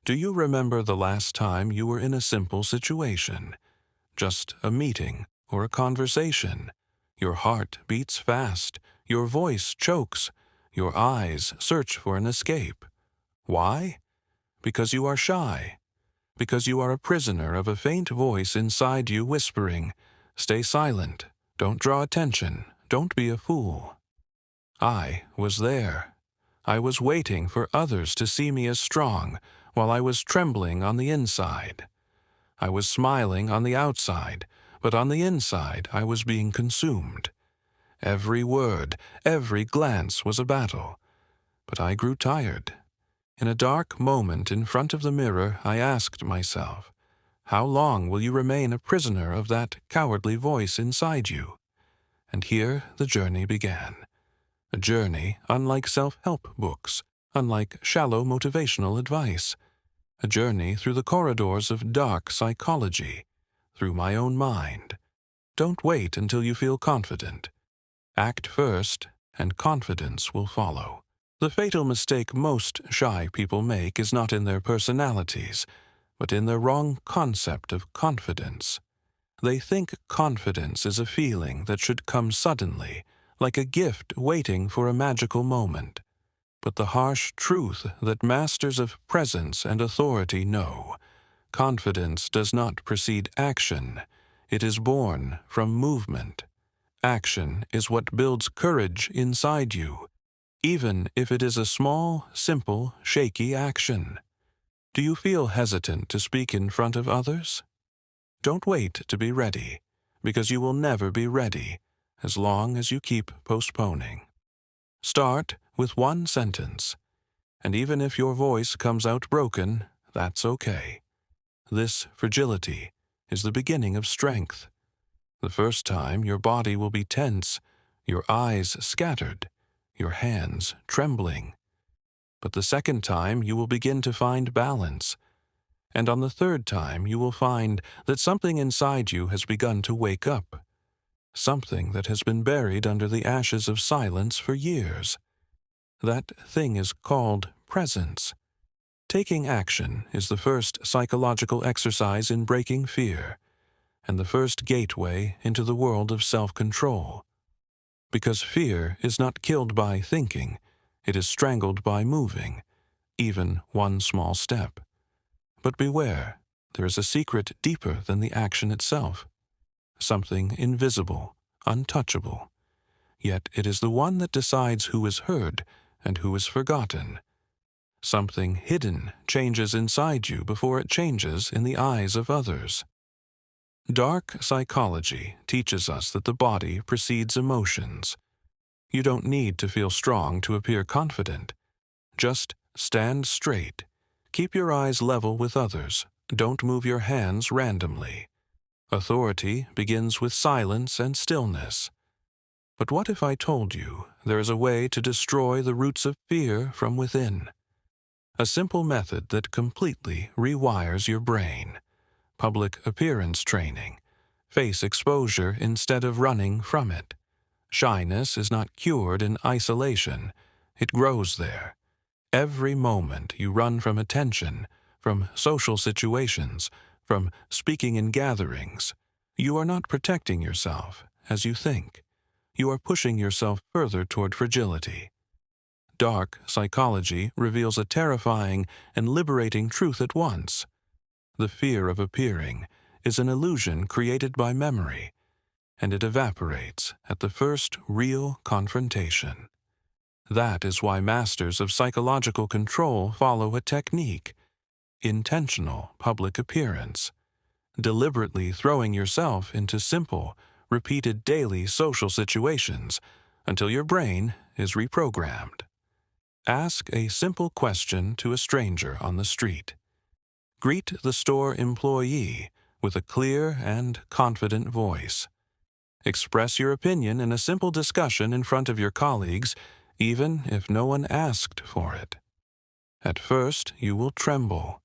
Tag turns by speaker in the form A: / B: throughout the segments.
A: Do you remember the last time you were in a simple situation? Just a meeting or a conversation. Your heart beats fast, your voice chokes, your eyes search for an escape. Why? Because you are shy. Because you are a prisoner of a faint voice inside you whispering, "Stay silent, don't draw attention, don't be a fool." I was there. I was waiting for others to see me as strong while I was trembling on the inside. I was smiling on the outside, but on the inside I was being consumed. Every word, every glance was a battle. But I grew tired. In a dark moment in front of the mirror, I asked myself, how long will you remain a prisoner of that cowardly voice inside you? And here the journey began. A journey unlike self-help books, unlike shallow motivational advice. A journey through the corridors of dark psychology, through my own mind. Don't wait until you feel confident. Act first, and confidence will follow. The fatal mistake most shy people make is not in their personalities, but in their wrong concept of confidence. They think confidence is a feeling that should come suddenly, like a gift waiting for a magical moment. But the harsh truth that masters of presence and authority know, confidence does not precede action. It is born from movement. Action is what builds courage inside you, even if it is a small, simple, shaky action. Do you feel hesitant to speak in front of others? Don't wait to be ready, because you will never be ready as long as you keep postponing. Start with one sentence, and even if your voice comes out broken, that's okay. This fragility is the beginning of strength. The first time your body will be tense, your eyes scattered, your hands trembling. But the second time you will begin to find balance, and on the third time you will find that something inside you has begun to wake up, something that has been buried under the ashes of silence for years. That thing is called presence. Taking action is the first psychological exercise in breaking fear, and the first gateway into the world of self-control. Because fear is not killed by thinking, it is strangled by moving, even one small step. But beware, there is a secret deeper than the action itself, something invisible, untouchable. Yet it is the one that decides who is heard and who is forgotten. Something hidden changes inside you before it changes in the eyes of others. Dark psychology teaches us that the body precedes emotions. You don't need to feel strong to appear confident. Just stand straight. Keep your eyes level with others. Don't move your hands randomly. Authority begins with silence and stillness. But what if I told you there is a way to destroy the roots of fear from within? A simple method that completely rewires your brain. Public appearance training. Face exposure instead of running from it. Shyness is not cured in isolation. It grows there. Every moment you run from attention, from social situations, from speaking in gatherings, you are not protecting yourself as you think. You are pushing yourself further toward fragility. Dark psychology reveals a terrifying and liberating truth at once. The fear of appearing is an illusion created by memory, and it evaporates at the first real confrontation. That is why masters of psychological control follow a technique: intentional public appearance, deliberately throwing yourself into simple, repeated daily social situations until your brain is reprogrammed. Ask a simple question to a stranger on the street. Greet the store employee with a clear and confident voice. Express your opinion in a simple discussion in front of your colleagues, even if no one asked for it. At first, you will tremble.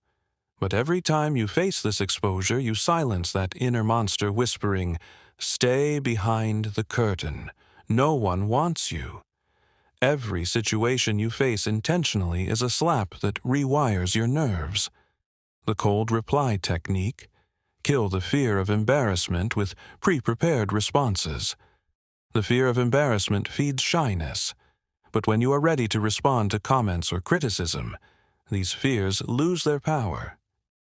A: But every time you face this exposure, you silence that inner monster whispering, "Stay behind the curtain. No one wants you." Every situation you face intentionally is a slap that rewires your nerves. The cold reply technique. Kill the fear of embarrassment with pre-prepared responses. The fear of embarrassment feeds shyness, but when you are ready to respond to comments or criticism, these fears lose their power.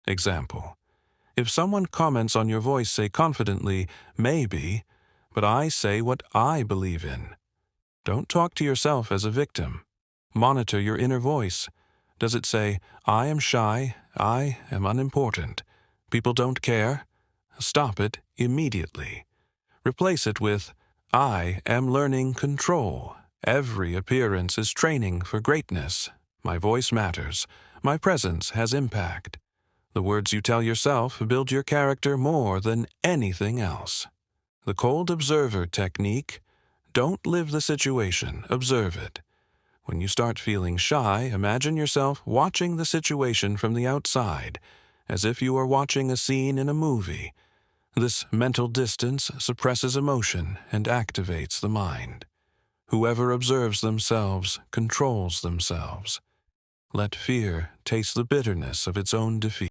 A: Example: if someone comments on your voice, say confidently, "Maybe, but I say what I believe in." Don't talk to yourself as a victim. Monitor your inner voice. Does it say, "I am shy, I am unimportant, people don't care"? Stop it immediately. Replace it with, "I am learning control. Every appearance is training for greatness. My voice matters. My presence has impact." The words you tell yourself build your character more than anything else. The cold observer technique. Don't live the situation, observe it. When you start feeling shy, imagine yourself watching the situation from the outside, as if you are watching a scene in a movie. This mental distance suppresses emotion and activates the mind. Whoever observes themselves controls themselves. Let fear taste the bitterness of its own defeat.